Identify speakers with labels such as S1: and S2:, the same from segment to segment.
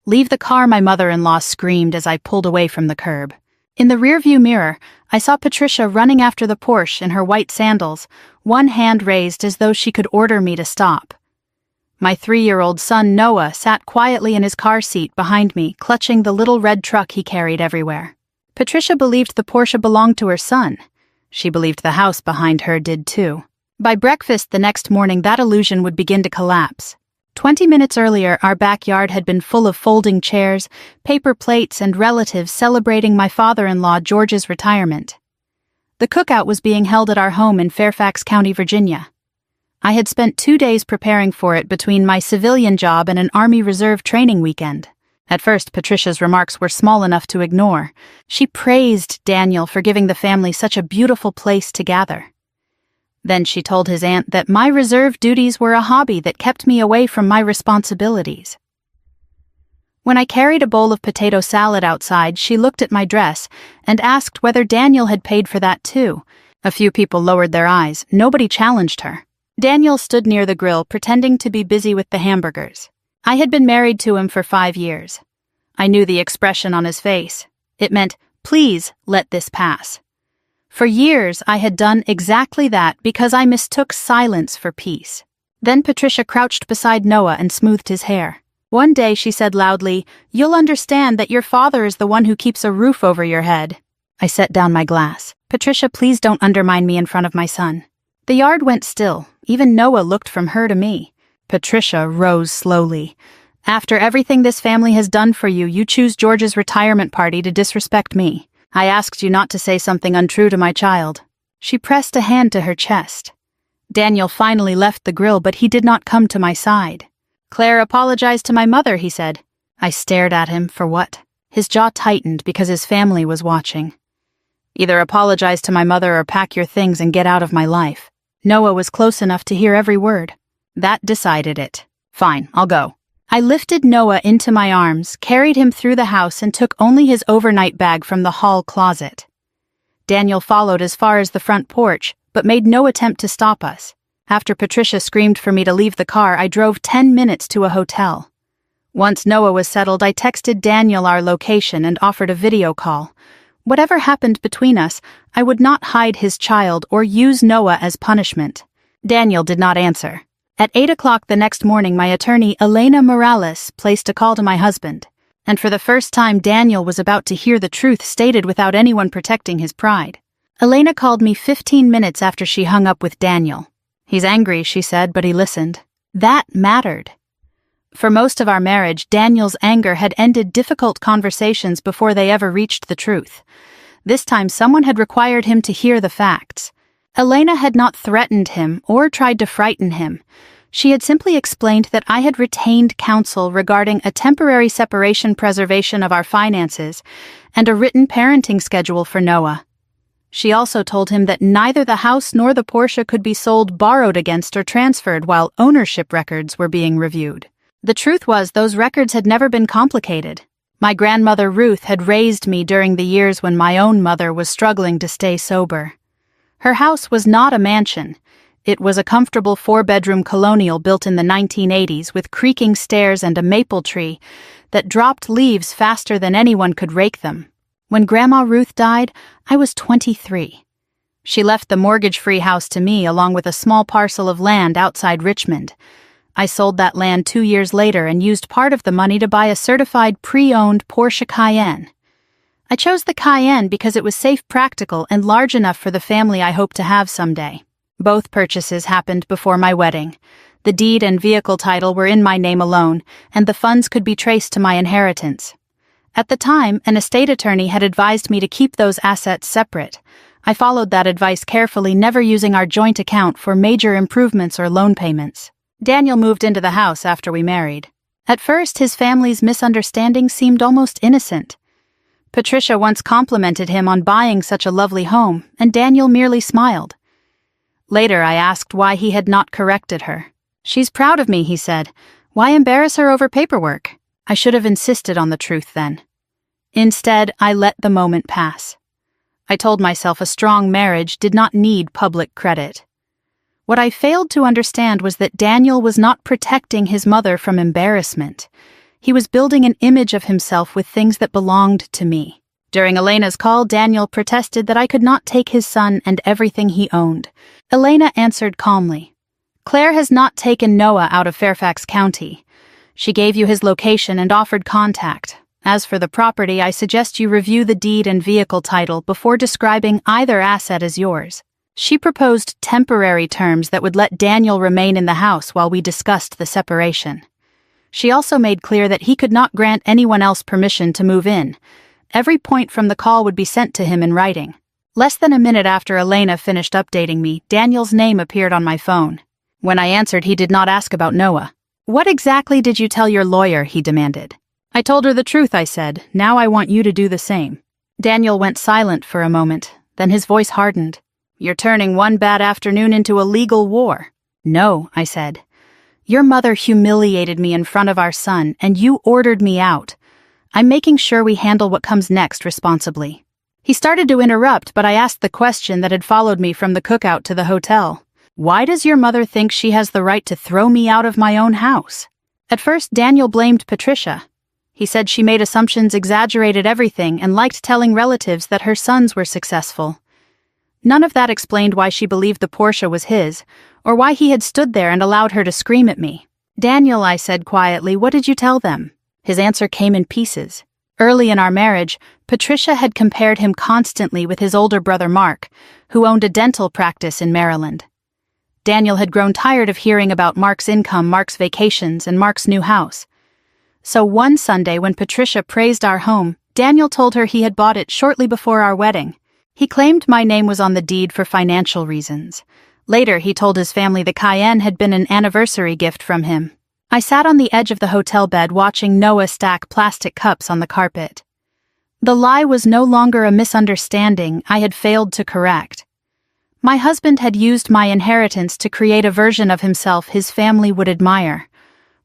S1: "Leave the car," my mother-in-law screamed as I pulled away from the curb. In the rearview mirror, I saw Patricia running after the Porsche in her white sandals, one hand raised as though she could order me to stop. My 3-year-old son Noah sat quietly in his car seat behind me, clutching the little red truck he carried everywhere. Patricia believed the Porsche belonged to her son. She believed the house behind her did too. By breakfast the next morning, that illusion would begin to collapse. 20 minutes earlier, our backyard had been full of folding chairs, paper plates, and relatives celebrating my father-in-law George's retirement. The cookout was being held at our home in Fairfax County, Virginia. I had spent 2 days preparing for it between my civilian job and an Army Reserve training weekend. At first, Patricia's remarks were small enough to ignore. She praised Daniel for giving the family such a beautiful place to gather. Then she told his aunt that my reserve duties were a hobby that kept me away from my responsibilities. When I carried a bowl of potato salad outside, she looked at my dress and asked whether Daniel had paid for that too. A few people lowered their eyes. Nobody challenged her. Daniel stood near the grill, pretending to be busy with the hamburgers. I had been married to him for 5 years. I knew the expression on his face. It meant, "Please let this pass." For years, I had done exactly that because I mistook silence for peace. Then Patricia crouched beside Noah and smoothed his hair. One day she said loudly, "You'll understand that your father is the one who keeps a roof over your head." I set down my glass. "Patricia, please don't undermine me in front of my son." The yard went still. Even Noah looked from her to me. Patricia rose slowly. "After everything this family has done for you, you choose George's retirement party to disrespect me. I asked you not to say something untrue to my child." She pressed a hand to her chest. Daniel finally left the grill, but he did not come to my side. "Claire apologized to my mother," he said. I stared at him. For what? His jaw tightened because his family was watching. "Either apologize to my mother or pack your things and get out of my life." Noah was close enough to hear every word. That decided it. "Fine, I'll go." I lifted Noah into my arms, carried him through the house, and took only his overnight bag from the hall closet. Daniel followed as far as the front porch, but made no attempt to stop us. After Patricia screamed for me to leave the car, I drove 10 minutes to a hotel. Once Noah was settled, I texted Daniel our location and offered a video call. Whatever happened between us, I would not hide his child or use Noah as punishment. Daniel did not answer. At 8 o'clock the next morning, my attorney, Elena Morales, placed a call to my husband, and for the first time Daniel was about to hear the truth stated without anyone protecting his pride. Elena called me 15 minutes after she hung up with Daniel. "He's angry," she said, but he listened. That mattered. For most of our marriage, Daniel's anger had ended difficult conversations before they ever reached the truth. This time someone had required him to hear the facts. Elena had not threatened him or tried to frighten him. She had simply explained that I had retained counsel regarding a temporary separation, preservation of our finances, and a written parenting schedule for Noah. She also told him that neither the house nor the Porsche could be sold, borrowed against, or transferred while ownership records were being reviewed. The truth was, those records had never been complicated. My grandmother Ruth had raised me during the years when my own mother was struggling to stay sober. Her house was not a mansion. It was a comfortable 4-bedroom colonial built in the 1980s with creaking stairs and a maple tree that dropped leaves faster than anyone could rake them. When Grandma Ruth died, I was 23. She left the mortgage-free house to me along with a small parcel of land outside Richmond. I sold that land 2 years later and used part of the money to buy a certified pre-owned Porsche Cayenne. I chose the Cayenne because it was safe, practical, and large enough for the family I hoped to have someday. Both purchases happened before my wedding. The deed and vehicle title were in my name alone, and the funds could be traced to my inheritance. At the time, an estate attorney had advised me to keep those assets separate. I followed that advice carefully, never using our joint account for major improvements or loan payments. Daniel moved into the house after we married. At first, his family's misunderstanding seemed almost innocent. Patricia once complimented him on buying such a lovely home, and Daniel merely smiled. Later, I asked why he had not corrected her. "She's proud of me," he said. "Why embarrass her over paperwork?" I should have insisted on the truth then. Instead, I let the moment pass. I told myself a strong marriage did not need public credit. What I failed to understand was that Daniel was not protecting his mother from embarrassment. He was building an image of himself with things that belonged to me. During Elena's call, Daniel protested that I could not take his son and everything he owned. Elena answered calmly, "Claire has not taken Noah out of Fairfax County. She gave you his location and offered contact. As for the property, I suggest you review the deed and vehicle title before describing either asset as yours." She proposed temporary terms that would let Daniel remain in the house while we discussed the separation. She also made clear that he could not grant anyone else permission to move in. Every point from the call would be sent to him in writing. Less than a minute after Elena finished updating me, Daniel's name appeared on my phone. When I answered, he did not ask about Noah. "What exactly did you tell your lawyer?" he demanded. "I told her the truth," I said. "Now I want you to do the same." Daniel went silent for a moment, then his voice hardened. "You're turning one bad afternoon into a legal war." "No," I said. "Your mother humiliated me in front of our son, and you ordered me out. I'm making sure we handle what comes next responsibly." He started to interrupt, but I asked the question that had followed me from the cookout to the hotel. "Why does your mother think she has the right to throw me out of my own house?" At first, Daniel blamed Patricia. He said she made assumptions, exaggerated everything, and liked telling relatives that her sons were successful. None of that explained why she believed the Porsche was his, or why he had stood there and allowed her to scream at me. "Daniel," I said quietly, "what did you tell them?" His answer came in pieces. Early in our marriage, Patricia had compared him constantly with his older brother Mark, who owned a dental practice in Maryland. Daniel had grown tired of hearing about Mark's income, Mark's vacations, and Mark's new house. So one Sunday, when Patricia praised our home, Daniel told her he had bought it shortly before our wedding. He claimed my name was on the deed for financial reasons. Later, he told his family the Cayenne had been an anniversary gift from him. I sat on the edge of the hotel bed watching Noah stack plastic cups on the carpet. The lie was no longer a misunderstanding I had failed to correct. My husband had used my inheritance to create a version of himself his family would admire.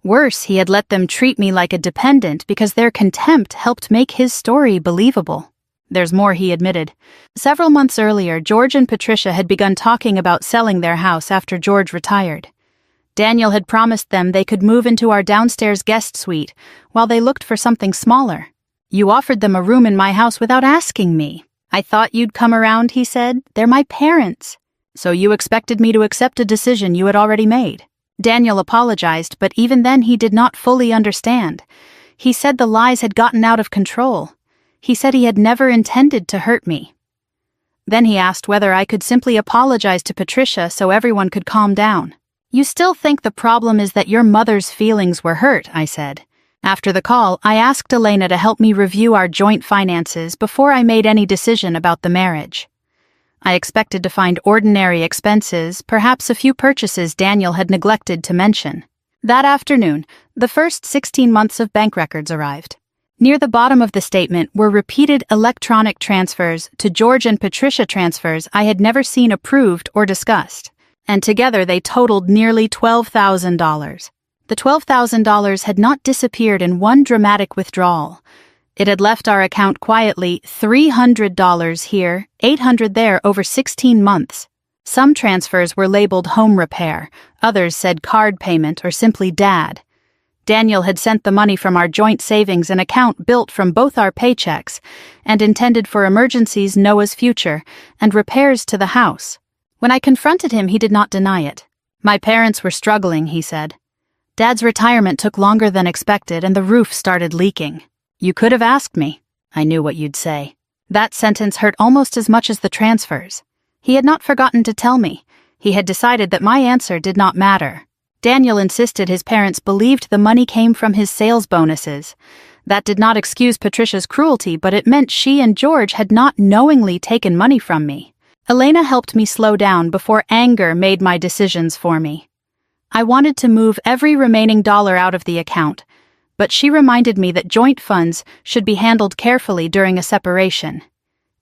S1: Worse, he had let them treat me like a dependent because their contempt helped make his story believable. There's more, he admitted. Several months earlier, George and Patricia had begun talking about selling their house after George retired. Daniel had promised them they could move into our downstairs guest suite while they looked for something smaller. "You offered them a room in my house without asking me. I thought you'd come around," he said. "They're my parents." "So you expected me to accept a decision you had already made?" Daniel apologized, but even then he did not fully understand. He said the lies had gotten out of control. He said he had never intended to hurt me. Then he asked whether I could simply apologize to Patricia so everyone could calm down. "You still think the problem is that your mother's feelings were hurt," I said. After the call, I asked Elena to help me review our joint finances before I made any decision about the marriage. I expected to find ordinary expenses, perhaps a few purchases Daniel had neglected to mention. That afternoon, the first 16 months of bank records arrived. Near the bottom of the statement were repeated electronic transfers to George and Patricia transfers I had never seen approved or discussed, and together they totaled nearly $12,000. The $12,000 had not disappeared in one dramatic withdrawal. It had left our account quietly, $300 here, $800 there over 16 months. Some transfers were labeled home repair, others said card payment or simply dad. Daniel had sent the money from our joint savings, an account built from both our paychecks, and intended for emergencies, Noah's future, and repairs to the house. When I confronted him, he did not deny it. "My parents were struggling," he said. "Dad's retirement took longer than expected and the roof started leaking. You could have asked me. I knew what you'd say." That sentence hurt almost as much as the transfers. He had not forgotten to tell me. He had decided that my answer did not matter. Daniel insisted his parents believed the money came from his sales bonuses. That did not excuse Patricia's cruelty, but it meant she and George had not knowingly taken money from me. Elena helped me slow down before anger made my decisions for me. I wanted to move every remaining dollar out of the account, but she reminded me that joint funds should be handled carefully during a separation.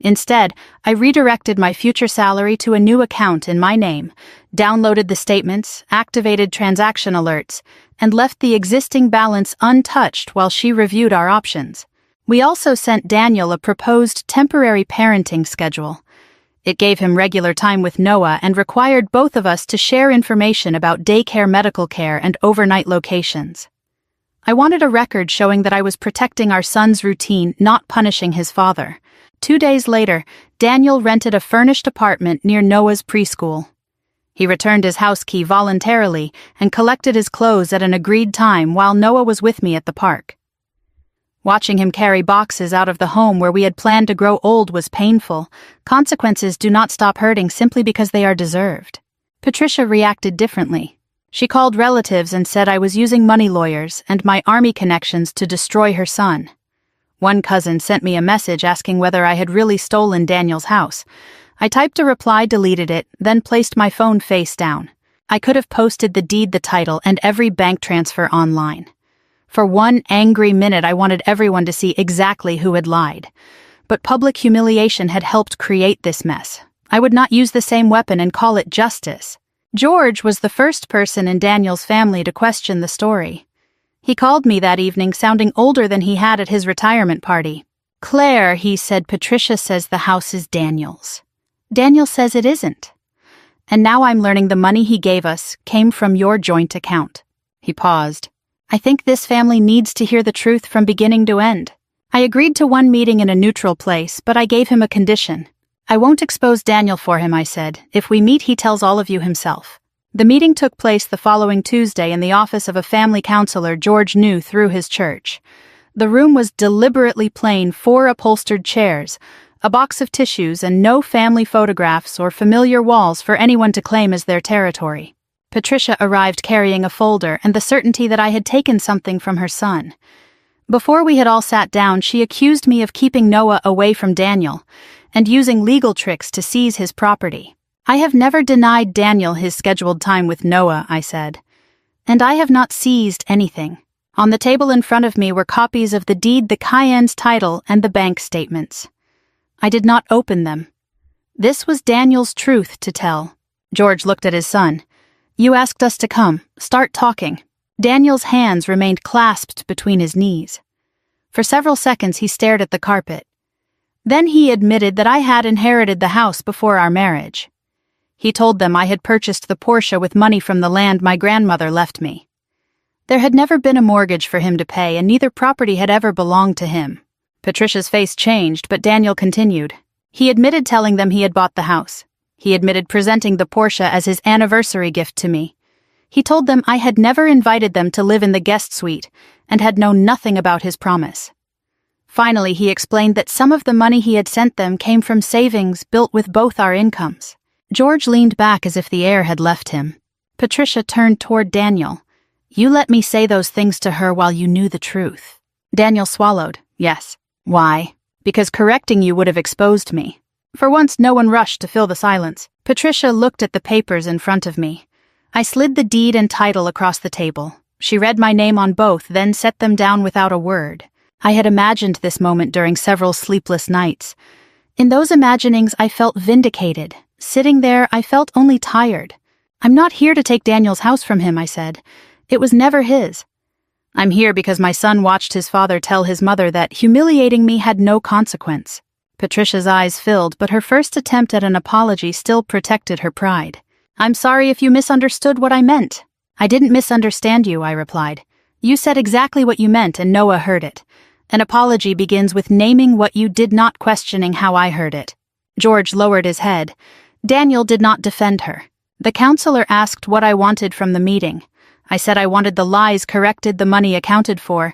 S1: Instead, I redirected my future salary to a new account in my name, downloaded the statements, activated transaction alerts, and left the existing balance untouched while she reviewed our options. We also sent Daniel a proposed temporary parenting schedule. It gave him regular time with Noah and required both of us to share information about daycare, medical care, and overnight locations. I wanted a record showing that I was protecting our son's routine, not punishing his father. 2 days later, Daniel rented a furnished apartment near Noah's preschool. He returned his house key voluntarily and collected his clothes at an agreed time while Noah was with me at the park. Watching him carry boxes out of the home where we had planned to grow old was painful. Consequences do not stop hurting simply because they are deserved. Patricia reacted differently. She called relatives and said I was using money lawyers and my army connections to destroy her son. One cousin sent me a message asking whether I had really stolen Daniel's house. I typed a reply, deleted it, then placed my phone face down. I could have posted the deed, the title, and every bank transfer online. For one angry minute, I wanted everyone to see exactly who had lied. But public humiliation had helped create this mess. I would not use the same weapon and call it justice. George was the first person in Daniel's family to question the story. He called me that evening sounding older than he had at his retirement party. "Claire," he said, "Patricia says the house is Daniel's. Daniel says it isn't. And now I'm learning the money he gave us came from your joint account." He paused. "I think this family needs to hear the truth from beginning to end." I agreed to one meeting in a neutral place, but I gave him a condition. "I won't expose Daniel for him," I said. "If we meet, he tells all of you himself." The meeting took place the following Tuesday in the office of a family counselor George knew through his church. The room was deliberately plain, 4 upholstered chairs, a box of tissues, and no family photographs or familiar walls for anyone to claim as their territory. Patricia arrived carrying a folder and the certainty that I had taken something from her son. Before we had all sat down, she accused me of keeping Noah away from Daniel and using legal tricks to seize his property. "I have never denied Daniel his scheduled time with Noah," I said. "And I have not seized anything." On the table in front of me were copies of the deed, the Cayenne's title, and the bank statements. I did not open them. This was Daniel's truth to tell. George looked at his son. "You asked us to come. Start talking." Daniel's hands remained clasped between his knees. For several seconds he stared at the carpet. Then he admitted that I had inherited the house before our marriage. He told them I had purchased the Porsche with money from the land my grandmother left me. There had never been a mortgage for him to pay, and neither property had ever belonged to him. Patricia's face changed, but Daniel continued. He admitted telling them he had bought the house. He admitted presenting the Porsche as his anniversary gift to me. He told them I had never invited them to live in the guest suite and had known nothing about his promise. Finally, he explained that some of the money he had sent them came from savings built with both our incomes. George leaned back as if the air had left him. Patricia turned toward Daniel. "You let me say those things to her while you knew the truth." Daniel swallowed. "Yes." "Why?" "Because correcting you would have exposed me." For once, no one rushed to fill the silence. Patricia looked at the papers in front of me. I slid the deed and title across the table. She read my name on both, then set them down without a word. I had imagined this moment during several sleepless nights. In those imaginings, I felt vindicated. Sitting there, I felt only tired. "I'm not here to take Daniel's house from him," I said. "It was never his. I'm here because my son watched his father tell his mother that humiliating me had no consequence." Patricia's eyes filled, but her first attempt at an apology still protected her pride. "I'm sorry if you misunderstood what I meant." "I didn't misunderstand you," I replied. "You said exactly what you meant, and Noah heard it. An apology begins with naming what you did, not questioning how I heard it." George lowered his head. Daniel did not defend her. The counselor asked what I wanted from the meeting. I said I wanted the lies corrected, the money accounted for,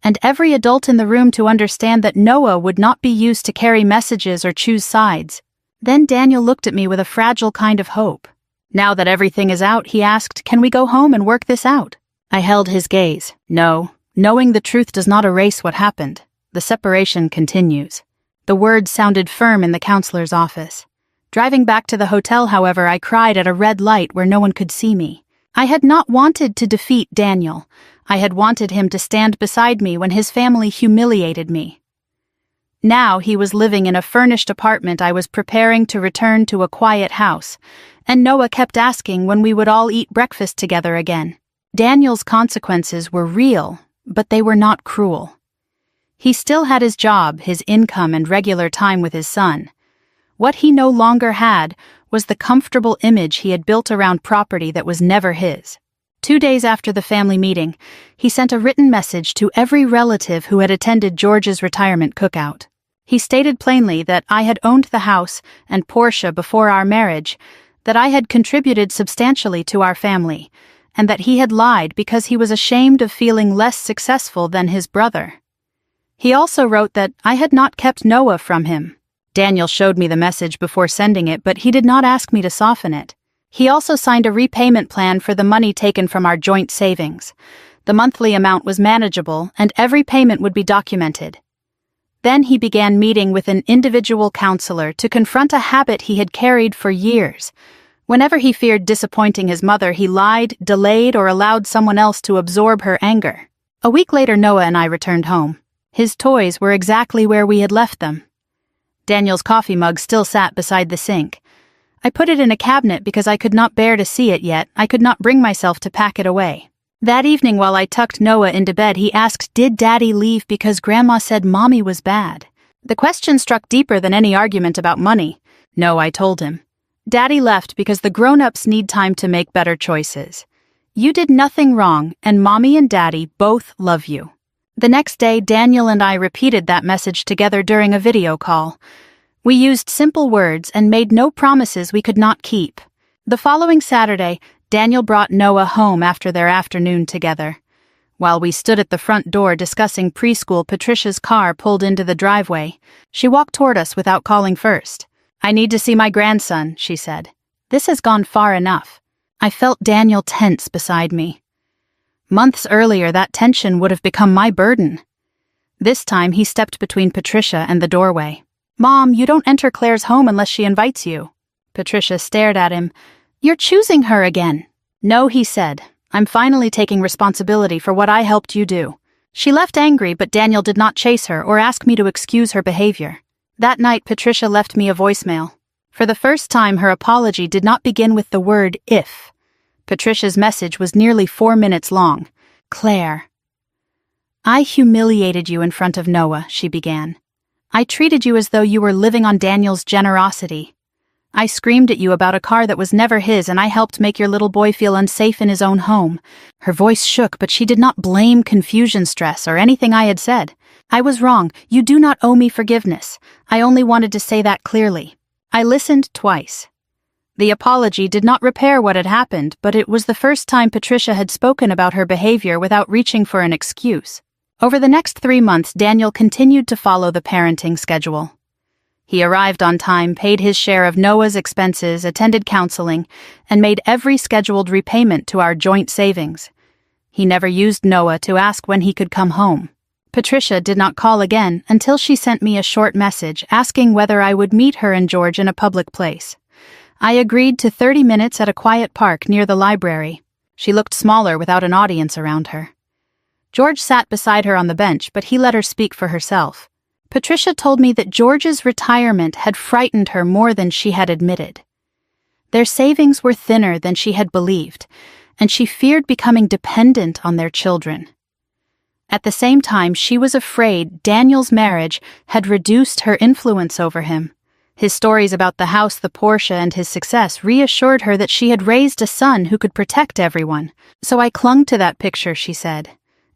S1: and every adult in the room to understand that Noah would not be used to carry messages or choose sides. Then Daniel looked at me with a fragile kind of hope. "Now that everything is out," he asked, "can we go home and work this out?" I held his gaze. "No. Knowing the truth does not erase what happened. The separation continues." The words sounded firm in the counselor's office. Driving back to the hotel, however, I cried at a red light where no one could see me. I had not wanted to defeat Daniel. I had wanted him to stand beside me when his family humiliated me. Now he was living in a furnished apartment. I was preparing to return to a quiet house, and Noah kept asking when we would all eat breakfast together again. Daniel's consequences were real, but they were not cruel. He still had his job, his income, and regular time with his son. What he no longer had was the comfortable image he had built around property that was never his. 2 days after the family meeting, he sent a written message to every relative who had attended George's retirement cookout. He stated plainly that I had owned the house and Porsche before our marriage, that I had contributed substantially to our family, and that he had lied because he was ashamed of feeling less successful than his brother. He also wrote that I had not kept Noah from him. Daniel showed me the message before sending it, but he did not ask me to soften it. He also signed a repayment plan for the money taken from our joint savings. The monthly amount was manageable, and every payment would be documented. Then he began meeting with an individual counselor to confront a habit he had carried for years. Whenever he feared disappointing his mother, he lied, delayed, or allowed someone else to absorb her anger. A week later, Noah and I returned home. His toys were exactly where we had left them. Daniel's coffee mug still sat beside the sink. I put it in a cabinet because I could not bear to see it yet. I could not bring myself to pack it away. That evening, while I tucked Noah into bed, he asked, "Did Daddy leave because Grandma said Mommy was bad?" The question struck deeper than any argument about money. "No," I told him. "Daddy left because the grown-ups need time to make better choices. You did nothing wrong, and Mommy and Daddy both love you." The next day, Daniel and I repeated that message together during a video call. We used simple words and made no promises we could not keep. The following Saturday, Daniel brought Noah home after their afternoon together. While we stood at the front door discussing preschool, Patricia's car pulled into the driveway. She walked toward us without calling first. "I need to see my grandson," she said. "This has gone far enough." I felt Daniel tense beside me. Months earlier, that tension would have become my burden. This time, he stepped between Patricia and the doorway. "Mom, you don't enter Claire's home unless she invites you." Patricia stared at him. "You're choosing her again." "No," he said. "I'm finally taking responsibility for what I helped you do." She left angry, but Daniel did not chase her or ask me to excuse her behavior. That night, Patricia left me a voicemail. For the first time, her apology did not begin with the word "if." Patricia's message was nearly 4 minutes long. "Claire, I humiliated you in front of Noah," she began. "I treated you as though you were living on Daniel's generosity. I screamed at you about a car that was never his, and I helped make your little boy feel unsafe in his own home." Her voice shook, but she did not blame confusion stress or anything I had said. "I was wrong. You do not owe me forgiveness. I only wanted to say that clearly." I listened twice. The apology did not repair what had happened, but it was the first time Patricia had spoken about her behavior without reaching for an excuse. Over the next 3 months, Daniel continued to follow the parenting schedule. He arrived on time, paid his share of Noah's expenses, attended counseling, and made every scheduled repayment to our joint savings. He never used Noah to ask when he could come home. Patricia did not call again until she sent me a short message asking whether I would meet her and George in a public place. I agreed to 30 minutes at a quiet park near the library. She looked smaller without an audience around her. George sat beside her on the bench, but he let her speak for herself. Patricia told me that George's retirement had frightened her more than she had admitted. Their savings were thinner than she had believed, and she feared becoming dependent on their children. At the same time, she was afraid Daniel's marriage had reduced her influence over him. His stories about the house, the Porsche, and his success reassured her that she had raised a son who could protect everyone. "So I clung to that picture," she said.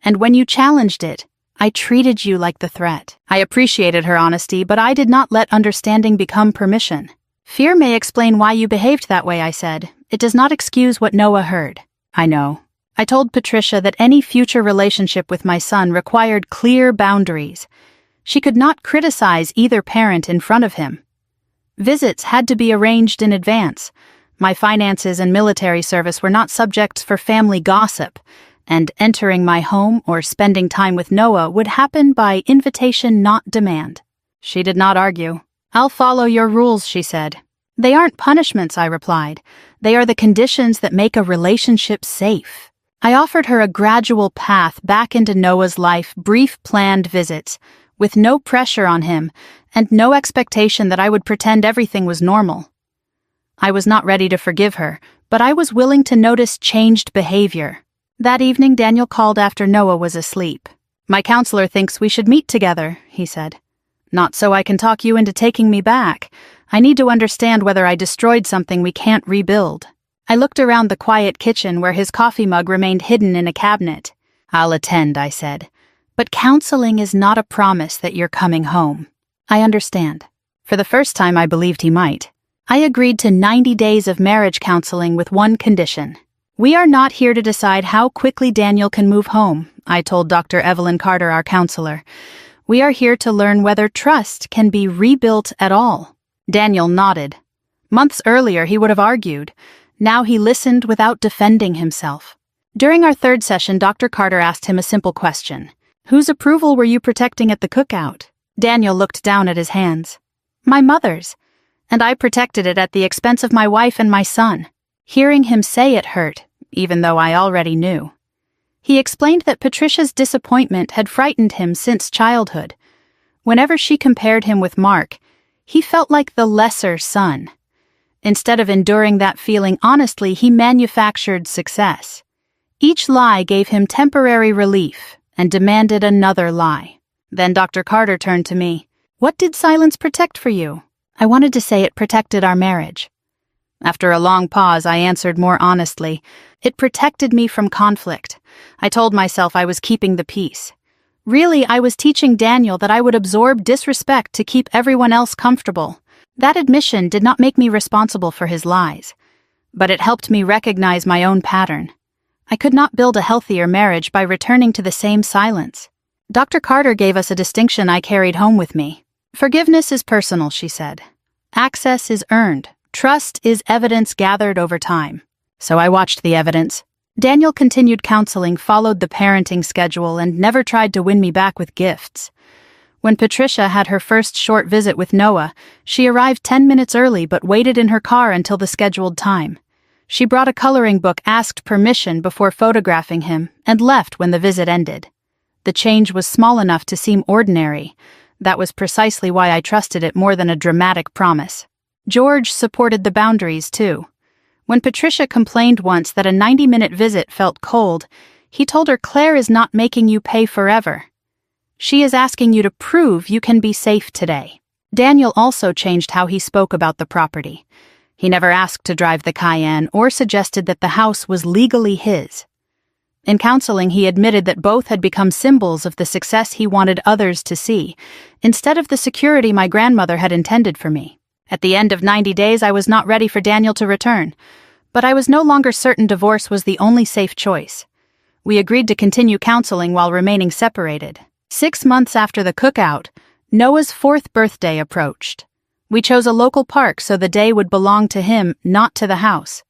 S1: "And when you challenged it, I treated you like the threat." I appreciated her honesty, but I did not let understanding become permission. "Fear may explain why you behaved that way," I said. "It does not excuse what Noah heard." "I know." I told Patricia that any future relationship with my son required clear boundaries. She could not criticize either parent in front of him. Visits had to be arranged in advance. My finances and military service were not subjects for family gossip, and entering my home or spending time with Noah would happen by invitation, not demand. She did not argue. "I'll follow your rules," she said. "They aren't punishments," I replied. "They are the conditions that make a relationship safe." I offered her a gradual path back into Noah's life, brief planned visits, with no pressure on him and no expectation that I would pretend everything was normal. I was not ready to forgive her, but I was willing to notice changed behavior. That evening, Daniel called after Noah was asleep. "My counselor thinks we should meet together," he said. "Not so I can talk you into taking me back. I need to understand whether I destroyed something we can't rebuild." I looked around the quiet kitchen where his coffee mug remained hidden in a cabinet. "I'll attend," I said. "But counseling is not a promise that you're coming home." "I understand." For the first time, I believed he might. I agreed to 90 days of marriage counseling with one condition. "We are not here to decide how quickly Daniel can move home," I told Dr. Evelyn Carter, our counselor. "We are here to learn whether trust can be rebuilt at all." Daniel nodded. Months earlier, he would have argued. Now he listened without defending himself. During our third session, Dr. Carter asked him a simple question. "Whose approval were you protecting at the cookout?" Daniel looked down at his hands. "My mother's. And I protected it at the expense of my wife and my son." Hearing him say it hurt, even though I already knew. He explained that Patricia's disappointment had frightened him since childhood. Whenever she compared him with Mark, he felt like the lesser son. Instead of enduring that feeling honestly, he manufactured success. Each lie gave him temporary relief and demanded another lie. Then Dr. Carter turned to me. "What did silence protect for you?" I wanted to say it protected our marriage. After a long pause, I answered more honestly. It protected me from conflict. I told myself I was keeping the peace. Really, I was teaching Daniel that I would absorb disrespect to keep everyone else comfortable. That admission did not make me responsible for his lies, but it helped me recognize my own pattern. I could not build a healthier marriage by returning to the same silence. Dr. Carter gave us a distinction I carried home with me. "Forgiveness is personal," she said. "Access is earned. Trust is evidence gathered over time." So I watched the evidence. Daniel continued counseling, followed the parenting schedule, and never tried to win me back with gifts. When Patricia had her first short visit with Noah, she arrived 10 minutes early but waited in her car until the scheduled time. She brought a coloring book, asked permission before photographing him, and left when the visit ended. The change was small enough to seem ordinary. That was precisely why I trusted it more than a dramatic promise. George supported the boundaries, too. When Patricia complained once that a 90-minute visit felt cold, he told her, "Claire is not making you pay forever. She is asking you to prove you can be safe today." Daniel also changed how he spoke about the property. He never asked to drive the Cayenne or suggested that the house was legally his. In counseling, he admitted that both had become symbols of the success he wanted others to see, instead of the security my grandmother had intended for me. At the end of 90 days, I was not ready for Daniel to return, but I was no longer certain divorce was the only safe choice. We agreed to continue counseling while remaining separated. 6 months after the cookout, Noah's 4th birthday approached. We chose a local park so the day would belong to him, not to the house.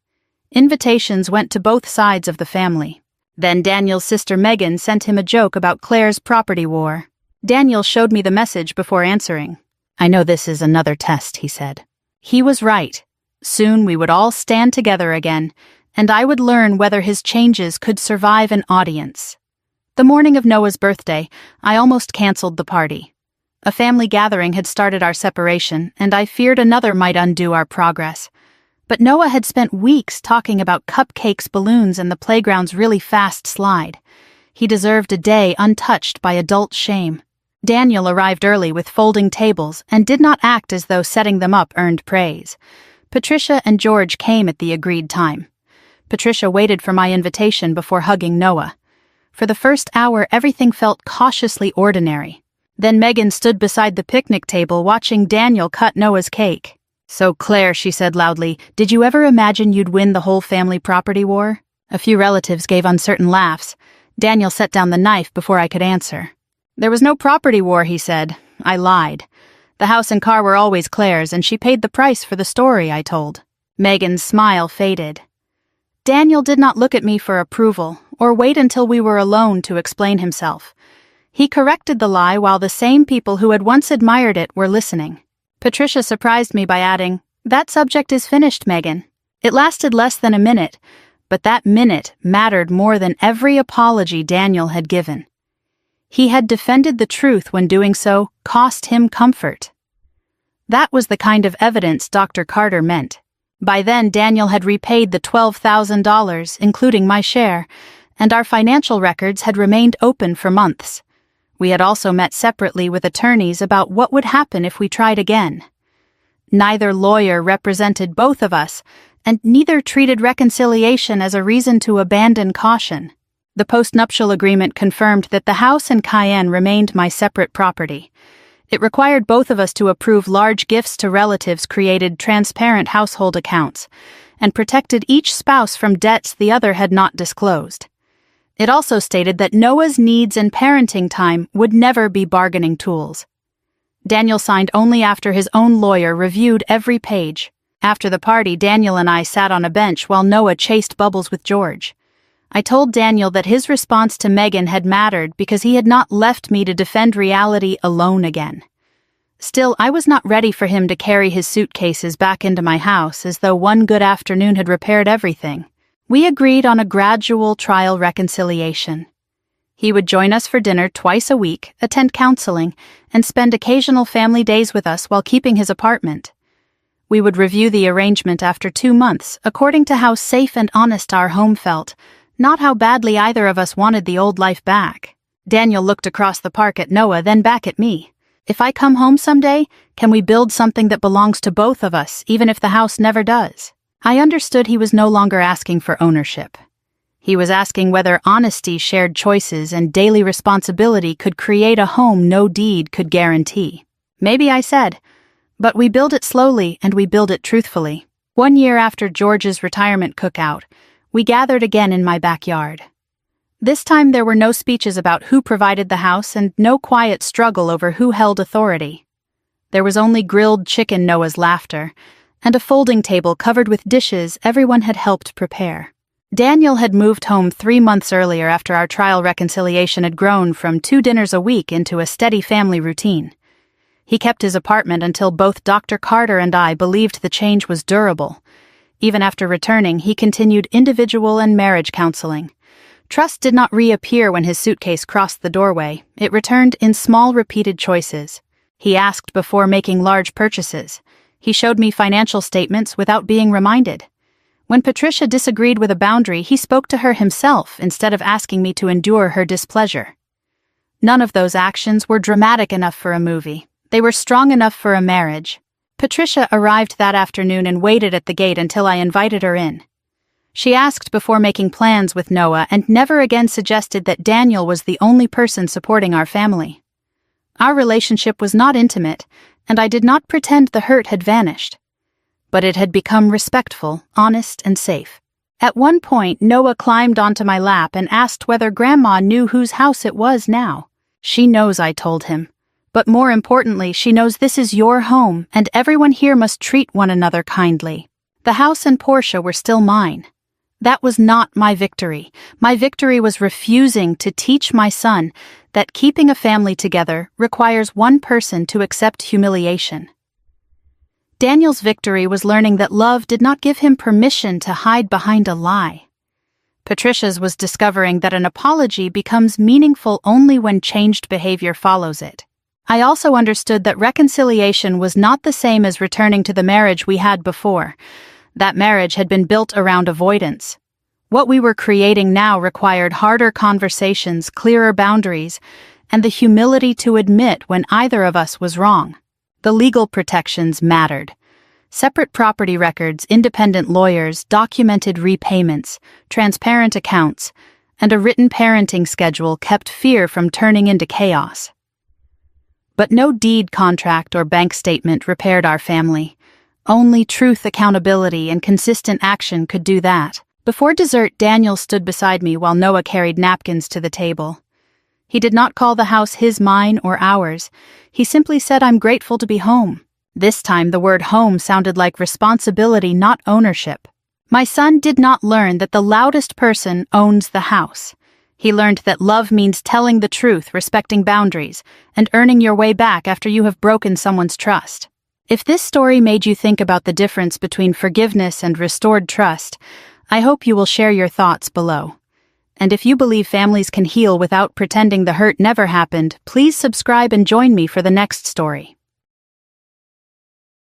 S1: Invitations went to both sides of the family. Then Daniel's sister Megan sent him a joke about Claire's property war. Daniel showed me the message before answering. "I know this is another test," he said. He was right. Soon we would all stand together again, and I would learn whether his changes could survive an audience. The morning of Noah's birthday, I almost canceled the party. A family gathering had started our separation, and I feared another might undo our progress. But Noah had spent weeks talking about cupcakes, balloons, and the playground's really fast slide. He deserved a day untouched by adult shame. Daniel arrived early with folding tables and did not act as though setting them up earned praise. Patricia and George came at the agreed time. Patricia waited for my invitation before hugging Noah. For the first hour, everything felt cautiously ordinary. Then Megan stood beside the picnic table watching Daniel cut Noah's cake. "So Claire," she said loudly, "did you ever imagine you'd win the whole family property war?" A few relatives gave uncertain laughs. Daniel set down the knife before I could answer. "There was no property war," he said. I lied. The house and car were always Claire's, and she paid the price for the story I told. Megan's smile faded. Daniel did not look at me for approval, or wait until we were alone to explain himself. He corrected the lie while the same people who had once admired it were listening. Patricia surprised me by adding, "That subject is finished, Megan." It lasted less than a minute, but that minute mattered more than every apology Daniel had given. He had defended the truth when doing so cost him comfort. That was the kind of evidence Dr. Carter meant. By then, Daniel had repaid the $12,000, including my share, and our financial records had remained open for months. We had also met separately with attorneys about what would happen if we tried again. Neither lawyer represented both of us, and neither treated reconciliation as a reason to abandon caution. The postnuptial agreement confirmed that the house in Cayenne remained my separate property. It required both of us to approve large gifts to relatives, created transparent household accounts, and protected each spouse from debts the other had not disclosed. It also stated that Noah's needs and parenting time would never be bargaining tools. Daniel signed only after his own lawyer reviewed every page. After the party, Daniel and I sat on a bench while Noah chased bubbles with George. I told Daniel that his response to Megan had mattered because he had not left me to defend reality alone again. Still, I was not ready for him to carry his suitcases back into my house as though one good afternoon had repaired everything. We agreed on a gradual trial reconciliation. He would join us for dinner twice a week, attend counseling, and spend occasional family days with us while keeping his apartment. We would review the arrangement after 2 months, according to how safe and honest our home felt, not how badly either of us wanted the old life back. Daniel looked across the park at Noah, then back at me. If I come home someday, can we build something that belongs to both of us, even if the house never does? I understood he was no longer asking for ownership. He was asking whether honesty, shared choices, and daily responsibility could create a home no deed could guarantee. Maybe, I said, but we build it slowly and we build it truthfully. 1 year after George's retirement cookout, we gathered again in my backyard. This time there were no speeches about who provided the house and no quiet struggle over who held authority. There was only grilled chicken Noah's laughter, and a folding table covered with dishes everyone had helped prepare. Daniel had moved home 3 months earlier after our trial reconciliation had grown from 2 dinners a week into a steady family routine. He kept his apartment until both Dr. Carter and I believed the change was durable. Even after returning, he continued individual and marriage counseling. Trust did not reappear when his suitcase crossed the doorway. It returned in small, repeated choices. He asked before making large purchases. He showed me financial statements without being reminded. When Patricia disagreed with a boundary, he spoke to her himself instead of asking me to endure her displeasure. None of those actions were dramatic enough for a movie. They were strong enough for a marriage. Patricia arrived that afternoon and waited at the gate until I invited her in. She asked before making plans with Noah and never again suggested that Daniel was the only person supporting our family. Our relationship was not intimate, and I did not pretend the hurt had vanished. But it had become respectful, honest, and safe. At one point, Noah climbed onto my lap and asked whether Grandma knew whose house it was now. She knows, I told him. But more importantly, she knows this is your home, and everyone here must treat one another kindly. The house and Porsche were still mine. That was not my victory. My victory was refusing to teach my son that keeping a family together requires one person to accept humiliation. Daniel's victory was learning that love did not give him permission to hide behind a lie. Patricia's was discovering that an apology becomes meaningful only when changed behavior follows it. I also understood that reconciliation was not the same as returning to the marriage we had before. That marriage had been built around avoidance. What we were creating now required harder conversations, clearer boundaries, and the humility to admit when either of us was wrong. The legal protections mattered. Separate property records, independent lawyers, documented repayments, transparent accounts, and a written parenting schedule kept fear from turning into chaos. But no deed, contract, or bank statement repaired our family. Only truth, accountability, and consistent action could do that. Before dessert, Daniel stood beside me while Noah carried napkins to the table. He did not call the house his, mine, or ours. He simply said, "I'm grateful to be home." This time, the word home sounded like responsibility, not ownership. My son did not learn that the loudest person owns the house. He learned that love means telling the truth, respecting boundaries, and earning your way back after you have broken someone's trust. If this story made you think about the difference between forgiveness and restored trust, I hope you will share your thoughts below. And if you believe families can heal without pretending the hurt never happened, please subscribe and join me for the next story.